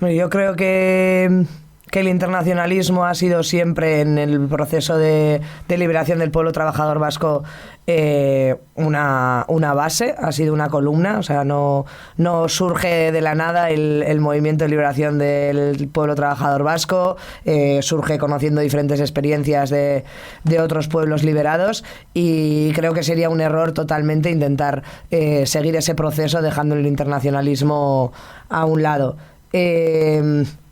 Bueno, yo creo que el internacionalismo ha sido siempre en el proceso de liberación del pueblo trabajador vasco una base, ha sido una columna, o sea, no surge de la nada el movimiento de liberación del pueblo trabajador vasco, surge conociendo diferentes experiencias de otros pueblos liberados, y creo que sería un error totalmente intentar seguir ese proceso dejando el internacionalismo a un lado.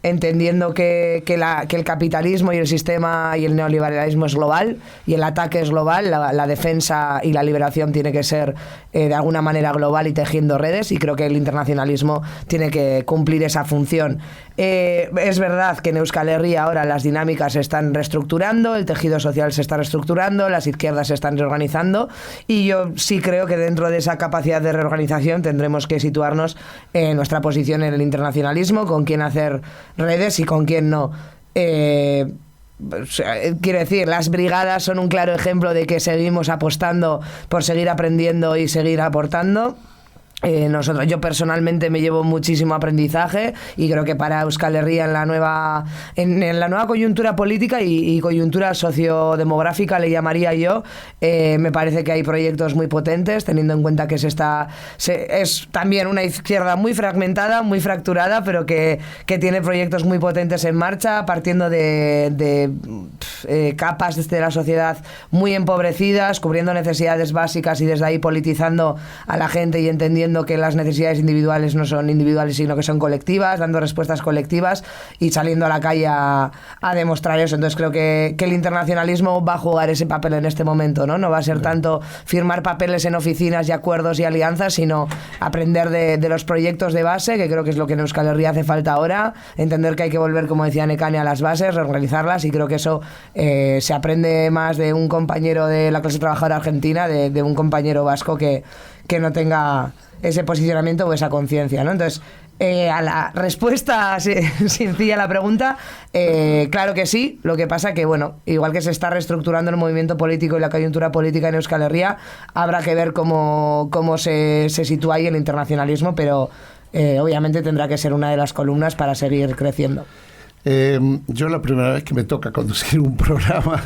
Entendiendo que el capitalismo y el sistema y el neoliberalismo es global y el ataque es global, la defensa y la liberación tiene que ser de alguna manera global y tejiendo redes, y creo que el internacionalismo tiene que cumplir esa función. Es verdad que en Euskal Herria ahora las dinámicas se están reestructurando, el tejido social se está reestructurando, las izquierdas se están reorganizando, y yo sí creo que dentro de esa capacidad de reorganización tendremos que situarnos en nuestra posición en el internacionalismo, con quién hacer redes y con quién no. Quiero decir, las brigadas son un claro ejemplo de que seguimos apostando por seguir aprendiendo y seguir aportando. Yo personalmente me llevo muchísimo aprendizaje, y creo que para Euskal Herria en la nueva coyuntura política y coyuntura sociodemográfica, le llamaría yo, me parece que hay proyectos muy potentes, teniendo en cuenta que es también una izquierda muy fragmentada, muy fracturada, pero que tiene proyectos muy potentes en marcha, partiendo de capas de la sociedad muy empobrecidas, cubriendo necesidades básicas y desde ahí politizando a la gente y entendiendo que las necesidades individuales no son individuales sino que son colectivas, dando respuestas colectivas y saliendo a la calle a demostrar eso. Entonces creo que el internacionalismo va a jugar ese papel en este momento, ¿no? No va a ser tanto firmar papeles en oficinas y acuerdos y alianzas, sino aprender de los proyectos de base, que creo que es lo que en Euskal Herria hace falta ahora, entender que hay que volver, como decía Nekane, a las bases, reorganizarlas, y creo que eso se aprende más de un compañero de la clase trabajadora argentina, de un compañero vasco que no tenga ese posicionamiento o esa conciencia, ¿no? Entonces, a la respuesta sencilla a la pregunta, claro que sí. Lo que pasa que, bueno, igual que se está reestructurando el movimiento político y la coyuntura política en Euskal Herria, habrá que ver cómo se sitúa ahí el internacionalismo, pero obviamente tendrá que ser una de las columnas para seguir creciendo. Yo la primera vez que me toca conducir un programa,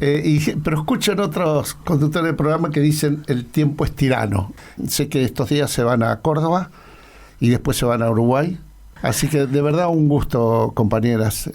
pero escucho en otros conductores del programa que dicen el tiempo es tirano. Sé que estos días se van a Córdoba y después se van a Uruguay, así que de verdad un gusto, compañeras,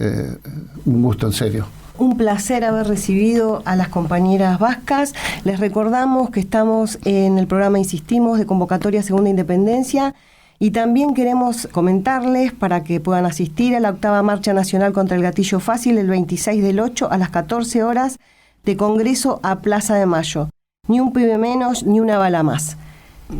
un gusto en serio. Un placer haber recibido a las compañeras vascas. Les recordamos que estamos en el programa, insistimos, de Convocatoria Segunda Independencia. Y también queremos comentarles para que puedan asistir a la 8ª Marcha Nacional contra el Gatillo Fácil el 26 del 8 a las 14 horas de Congreso a Plaza de Mayo. Ni un pibe menos, ni una bala más.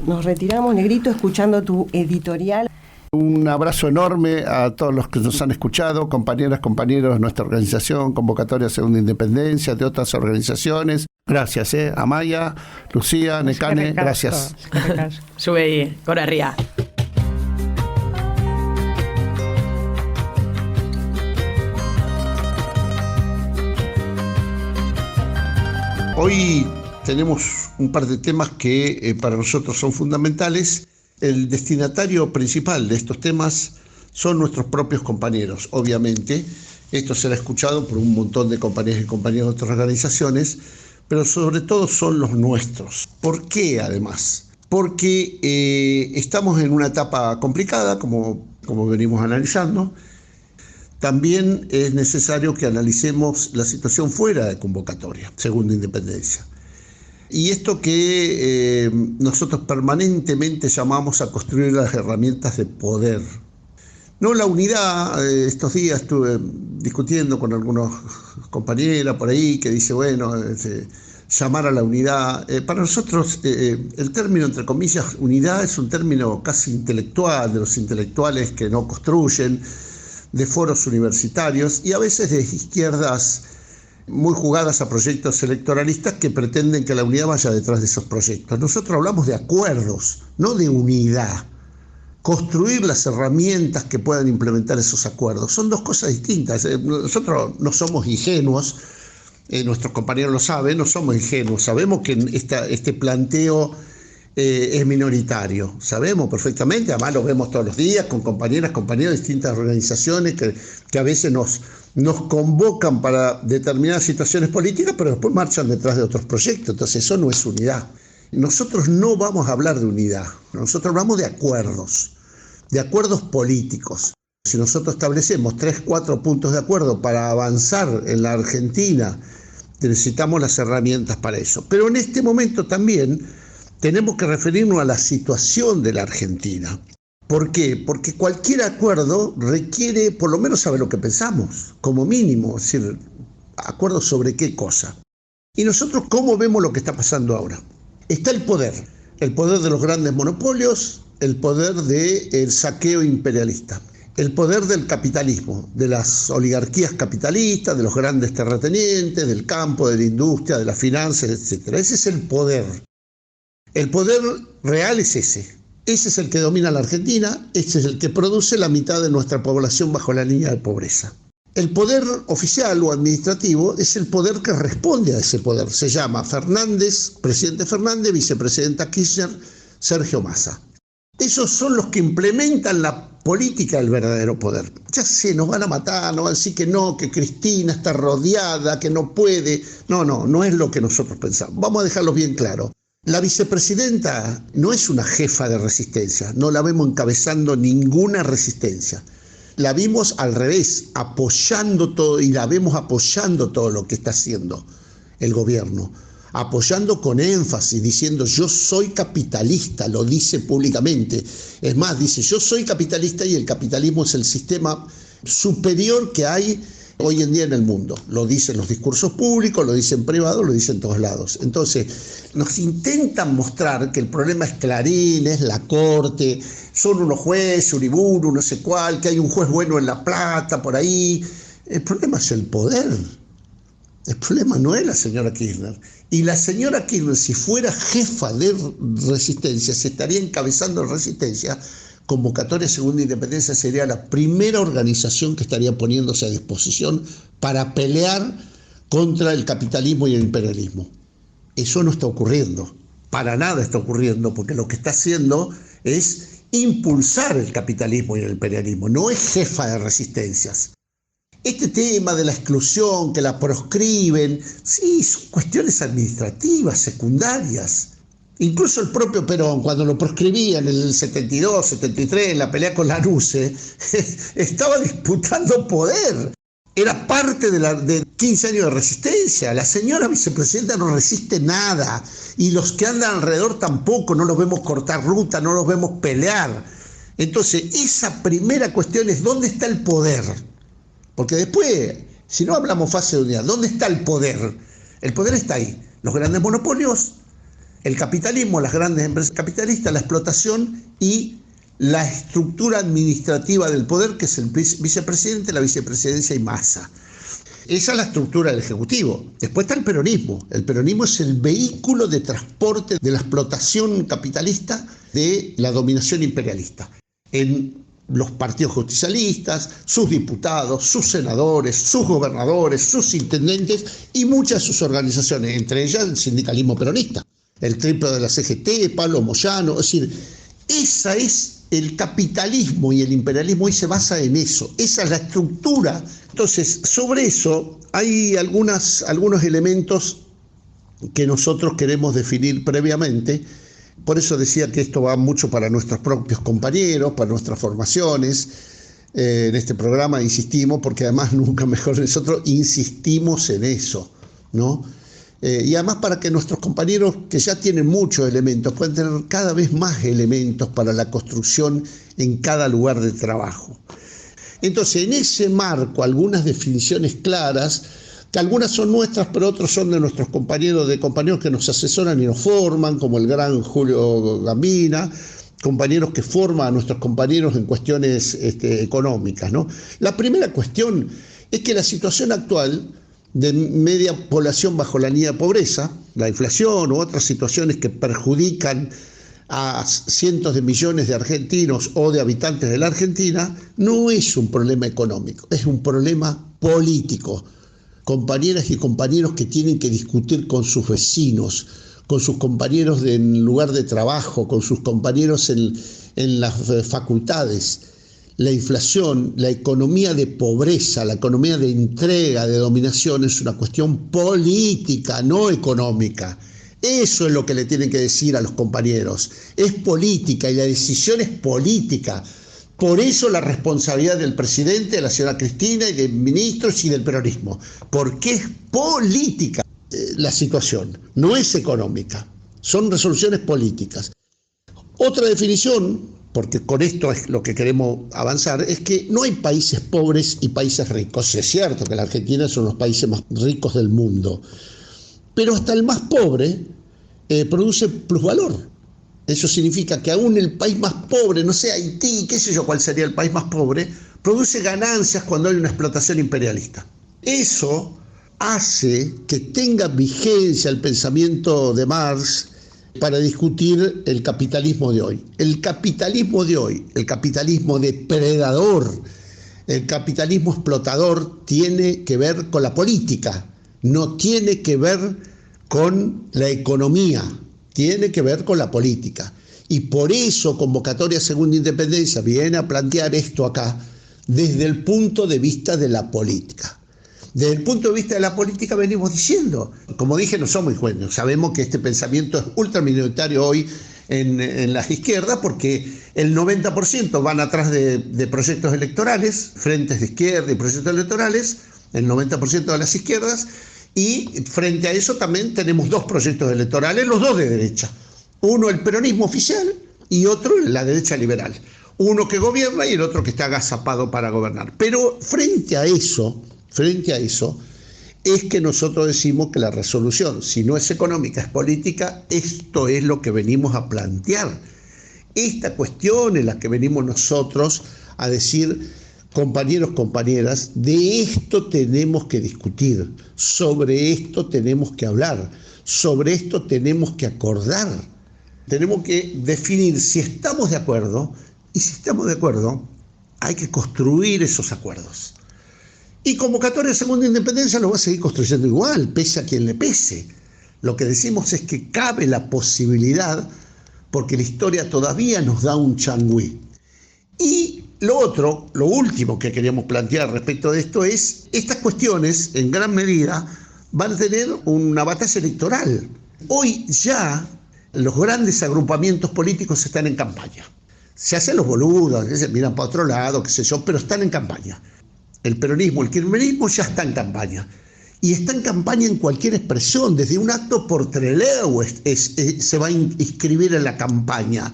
Nos retiramos, Negrito, escuchando tu editorial. Un abrazo enorme a todos los que nos han escuchado, compañeras, compañeros de nuestra organización, Convocatoria Segunda Independencia, de otras organizaciones. Gracias, Amaya, Lucía, Nekane, gracias. Sube ahí, Gora Herria. Hoy tenemos un par de temas que para nosotros son fundamentales. El destinatario principal de estos temas son nuestros propios compañeros, obviamente. Esto será escuchado por un montón de compañeras y compañeros de otras organizaciones, pero sobre todo son los nuestros. ¿Por qué, además? Porque estamos en una etapa complicada, como venimos analizando. También es necesario que analicemos la situación fuera de Convocatoria Segunda Independencia. Y esto que nosotros permanentemente llamamos a construir las herramientas de poder. No la unidad. Estos días estuve discutiendo con algunos compañeras por ahí que dice, bueno, llamar a la unidad. Para nosotros el término, entre comillas, unidad es un término casi intelectual, de los intelectuales que no construyen, de foros universitarios y a veces de izquierdas muy jugadas a proyectos electoralistas que pretenden que la unidad vaya detrás de esos proyectos. Nosotros hablamos de acuerdos, no de unidad. Construir las herramientas que puedan implementar esos acuerdos. Son dos cosas distintas. Nosotros no somos ingenuos, nuestros compañeros lo saben, no somos ingenuos. Sabemos que este planteo es minoritario. Sabemos perfectamente, además lo vemos todos los días con compañeras, compañeros de distintas organizaciones que a veces nos convocan para determinadas situaciones políticas, pero después marchan detrás de otros proyectos. Entonces eso no es unidad. Nosotros no vamos a hablar de unidad, nosotros hablamos de acuerdos políticos. Si nosotros establecemos 3-4 puntos de acuerdo para avanzar en la Argentina, necesitamos las herramientas para eso. Pero en este momento también tenemos que referirnos a la situación de la Argentina. ¿Por qué? Porque cualquier acuerdo requiere por lo menos saber lo que pensamos, como mínimo, es decir, acuerdo sobre qué cosa. Y nosotros, ¿cómo vemos lo que está pasando ahora? Está el poder de los grandes monopolios, el poder del saqueo imperialista, el poder del capitalismo, de las oligarquías capitalistas, de los grandes terratenientes, del campo, de la industria, de las finanzas, etc. Ese es el poder. El poder real es ese. Ese es el que domina la Argentina, ese es el que produce la mitad de nuestra población bajo la línea de pobreza. El poder oficial o administrativo es el poder que responde a ese poder. Se llama Fernández, presidente Fernández, vicepresidenta Kirchner, Sergio Massa. Esos son los que implementan la política del verdadero poder. Ya sé, nos van a matar, nos van a decir que no, que Cristina está rodeada, que no puede. No es lo que nosotros pensamos. Vamos a dejarlo bien claro. La vicepresidenta no es una jefa de resistencia, no la vemos encabezando ninguna resistencia. La vimos al revés, apoyando todo, y la vemos apoyando todo lo que está haciendo el gobierno, apoyando con énfasis, diciendo yo soy capitalista, lo dice públicamente. Es más, dice yo soy capitalista y el capitalismo es el sistema superior que hay hoy en día en el mundo. Lo dicen los discursos públicos, lo dicen privados, lo dicen en todos lados. Entonces, nos intentan mostrar que el problema es Clarín, es la Corte, son unos jueces, Uriburu, no sé cuál, que hay un juez bueno en La Plata, por ahí. El problema es el poder. El problema no es la señora Kirchner. Y la señora Kirchner, si fuera jefa de Resistencia, se estaría encabezando Resistencia. Convocatoria Segunda Independencia sería la primera organización que estaría poniéndose a disposición para pelear contra el capitalismo y el imperialismo. Eso no está ocurriendo, para nada está ocurriendo, porque lo que está haciendo es impulsar el capitalismo y el imperialismo, no es jefa de resistencias. Este tema de la exclusión, que la proscriben, sí, son cuestiones administrativas, secundarias. Incluso el propio Perón, cuando lo proscribían en el 72, 73, en la pelea con Lanusse, estaba disputando poder. Era parte de 15 años de resistencia. La señora vicepresidenta no resiste nada. Y los que andan alrededor tampoco, no los vemos cortar ruta, no los vemos pelear. Entonces, esa primera cuestión es ¿dónde está el poder? Porque después, si no hablamos fase de unidad, ¿dónde está el poder? El poder está ahí. Los grandes monopolios, el capitalismo, las grandes empresas capitalistas, la explotación y la estructura administrativa del poder, que es el vicepresidente, la vicepresidencia y Massa. Esa es la estructura del Ejecutivo. Después está el peronismo. El peronismo es el vehículo de transporte de la explotación capitalista de la dominación imperialista. En los partidos justicialistas, sus diputados, sus senadores, sus gobernadores, sus intendentes y muchas de sus organizaciones, entre ellas el sindicalismo peronista, el triple de la CGT, Pablo Moyano, es decir, esa es el capitalismo y el imperialismo y se basa en eso, esa es la estructura. Entonces, sobre eso hay algunos elementos que nosotros queremos definir previamente. Por eso decía que esto va mucho para nuestros propios compañeros, para nuestras formaciones. En este programa insistimos, porque además nunca mejor nosotros insistimos en eso, ¿no? Y además para que nuestros compañeros, que ya tienen muchos elementos, puedan tener cada vez más elementos para la construcción en cada lugar de trabajo. Entonces, en ese marco, algunas definiciones claras, que algunas son nuestras, pero otras son de nuestros compañeros que nos asesoran y nos forman, como el gran Julio Gambina, compañeros que forman a nuestros compañeros en cuestiones económicas, ¿no? La primera cuestión es que la situación actual de media población bajo la línea de pobreza, la inflación u otras situaciones que perjudican a cientos de millones de argentinos o de habitantes de la Argentina, no es un problema económico, es un problema político. Compañeras y compañeros que tienen que discutir con sus vecinos, con sus compañeros en lugar de trabajo, con sus compañeros en las facultades. La inflación, la economía de pobreza, la economía de entrega, de dominación, es una cuestión política, no económica. Eso es lo que le tienen que decir a los compañeros. Es política y la decisión es política. Por eso la responsabilidad del presidente, de la señora Cristina y de ministros y del peronismo. Porque es política la situación, no es económica. Son resoluciones políticas. Otra definición, porque con esto es lo que queremos avanzar, es que no hay países pobres y países ricos. Sí, es cierto que la Argentina es uno de los países más ricos del mundo, pero hasta el más pobre produce plusvalor. Eso significa que aún el país más pobre, no sé, Haití, qué sé yo cuál sería el país más pobre, produce ganancias cuando hay una explotación imperialista. Eso hace que tenga vigencia el pensamiento de Marx para discutir el capitalismo de hoy. El capitalismo de hoy, el capitalismo depredador, el capitalismo explotador tiene que ver con la política, no tiene que ver con la economía, tiene que ver con la política. Y por eso Convocatoria Segunda Independencia viene a plantear esto acá desde el punto de vista de la política. Desde el punto de vista de la política venimos diciendo, como dije, no somos ingenuos, sabemos que este pensamiento es ultra minoritario hoy en las izquierdas porque el 90% van atrás de proyectos electorales, frentes de izquierda y proyectos electorales, el 90% de las izquierdas, y frente a eso también tenemos dos proyectos electorales, los dos de derecha. Uno el peronismo oficial y otro la derecha liberal. Uno que gobierna y el otro que está agazapado para gobernar. Pero frente a eso, es que nosotros decimos que la resolución, si no es económica, es política. Esto es lo que venimos a plantear. Esta cuestión es la que venimos nosotros a decir, compañeros, compañeras, de esto tenemos que discutir, sobre esto tenemos que hablar, sobre esto tenemos que acordar. Tenemos que definir si estamos de acuerdo, y si estamos de acuerdo, hay que construir esos acuerdos. Y Convocatoria Segunda Independencia lo va a seguir construyendo igual, pese a quien le pese. Lo que decimos es que cabe la posibilidad, porque la historia todavía nos da un changüí. Y lo otro, lo último que queríamos plantear respecto de esto es, estas cuestiones, en gran medida, van a tener una batalla electoral. Hoy ya los grandes agrupamientos políticos están en campaña. Se hacen los boludos, se miran para otro lado, qué sé yo, pero están en campaña. El peronismo, el kirchnerismo ya está en campaña. Y está en campaña en cualquier expresión, desde un acto por Trelew se va a inscribir en la campaña.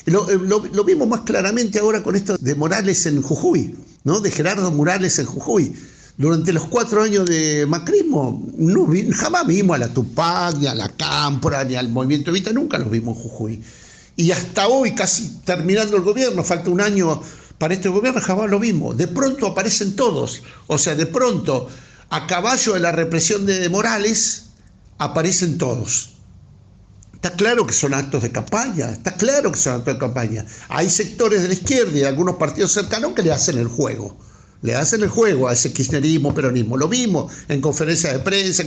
Lo vimos más claramente ahora con esto de Morales en Jujuy, ¿no? De Gerardo Morales en Jujuy. Durante los 4 años de macrismo, jamás vimos a la Tupac, ni a la Cámpora, ni al Movimiento Evita, nunca los vimos en Jujuy. Y hasta hoy, casi terminando el gobierno, falta un año para este gobierno, jamás lo vimos. De pronto aparecen todos. O sea, de pronto, a caballo de la represión de Morales, aparecen todos. Está claro que son actos de campaña, Hay sectores de la izquierda y de algunos partidos cercanos que le hacen el juego. A ese kirchnerismo, peronismo. Lo vimos en conferencias de prensa,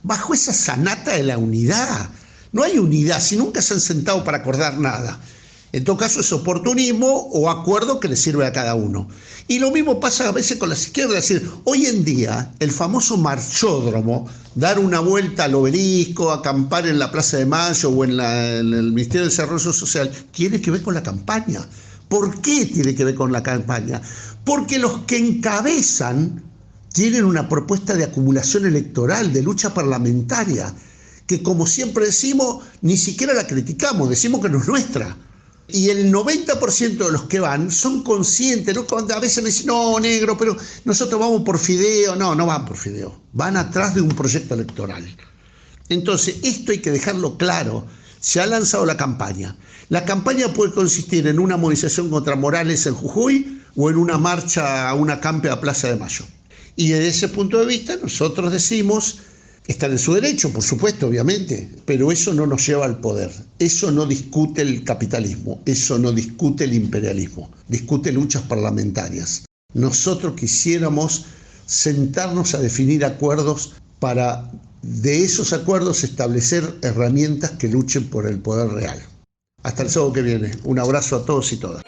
bajo esa sanata de la unidad. No hay unidad, si nunca se han sentado para acordar nada. En todo caso es oportunismo o acuerdo que le sirve a cada uno. Y lo mismo pasa a veces con las izquierdas. Es decir, hoy en día el famoso marchódromo, dar una vuelta al obelisco, acampar en la Plaza de Mayo o en el Ministerio de Desarrollo Social, tiene que ver con la campaña. ¿Por qué tiene que ver con la campaña? Porque los que encabezan tienen una propuesta de acumulación electoral, de lucha parlamentaria, que como siempre decimos, ni siquiera la criticamos, decimos que no es nuestra. Y el 90% de los que van son conscientes, ¿no? Cuando a veces me dicen, no, negro, pero nosotros vamos por fideo. No van por fideo, van atrás de un proyecto electoral. Entonces, esto hay que dejarlo claro. Se ha lanzado la campaña. La campaña puede consistir en una movilización contra Morales en Jujuy o en una marcha a una acampe a Plaza de Mayo. Y desde ese punto de vista nosotros decimos, están en su derecho, por supuesto, obviamente, pero eso no nos lleva al poder. Eso no discute el capitalismo, eso no discute el imperialismo, discute luchas parlamentarias. Nosotros quisiéramos sentarnos a definir acuerdos para de esos acuerdos establecer herramientas que luchen por el poder real. Hasta el sábado que viene. Un abrazo a todos y todas.